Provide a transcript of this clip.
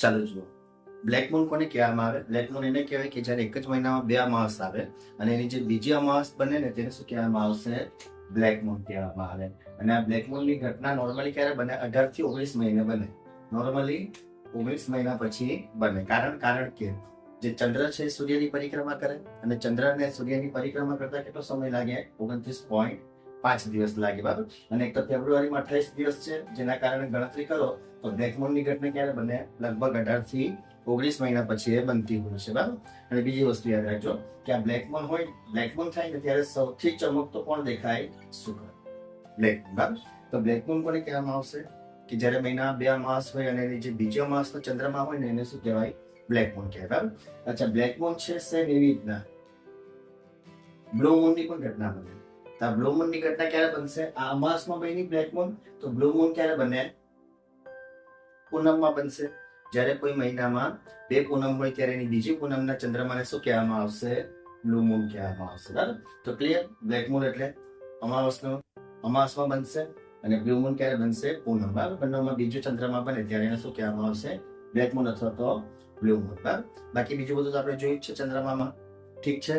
ચાલો જુઓ, black moon કોને કહેવામાં આવે? બ્લેક મૂન એને કહેવાય કે જ્યારે એક જ મહિનામાં બે અમાવસ આવે અને એની જે બીજી અમાવસ બને ને તેને શું કહેવામાં આવશે? બ્લેક મૂન કહેવામાં આવે. અને આ બ્લેક મૂનની ઘટના નોર્મલી ક્યારે બને? 18 થી 19 મહિને બને. નોર્મલી 19 મહિના પછી બને. કારણ કે જે ચંદ્ર છે સૂર્યની પરિક્રમા કરે અને ચંદ્રને સૂર્યની પરિક્રમા કરતા કેટલો સમય લાગે? 29.5 દિવસ લાગે, બરાબર. અને એક તો ફેબ્રુઆરીમાં 28 દિવસ છે, જેના કારણે ગણતરી કરો તો બ્લેક મૂનની ઘટના ક્યારે બને? લગભગ 18 થી 19 મહિના પછી એ બનતી હોય છે, બરાબર. અને બીજી વસ્તુ યાદ રાખજો કે આ બ્લેક મૂન હોય, બ્લેક મૂન થાય ને ત્યારે સૌથી ચમકતો કોણ દેખાય? શુક્ર. બ્લેક મૂન, બરાબર. તો બ્લેક મૂન કોને કહેવામાં આવશે? કે જ્યારે મહિના બે અમાસ હોય અને એની જે બીજી અમાસનો ચંદ્રમા હોય ને એને શું કહેવાય? બ્લેક મૂન કહેવાય, બરાબર. અચ્છા, બ્લેક મૂન છે સેમ એવી રીતના બ્લુ મૂનની પણ ઘટના બને. તો આ બ્લુ મૂનની ઘટના ક્યારે બનશે? આ અમાસમાં બની બ્લેક મૂન, તો બ્લુ મૂન ક્યારે બને? પૂનમમાં બનશે. જ્યારે કોઈ મહિનામાં બે પૂનમ હોય ત્યારે એની બીજી પૂનમના ચંદ્રમાને શું કહેવામાં આવશે? બ્લુ મૂન કહેવામાં આવશે, બરાબર. તો ક્લિયર? બ્લેક મૂન એટલે અમાસમાં બનશે અને બ્લુ મૂન ક્યારે બનશે? પૂનમ, બરાબર. બંનેમાં બીજું ચંદ્રમા બને ત્યારે એને શું કહેવામાં આવશે? બ્લેક મૂન અથવા તો બ્લુ મૂન, બરાબર. બાકી બીજું બધું તો આપણે જોયું જ છે ચંદ્રમામાં. ઠીક છે.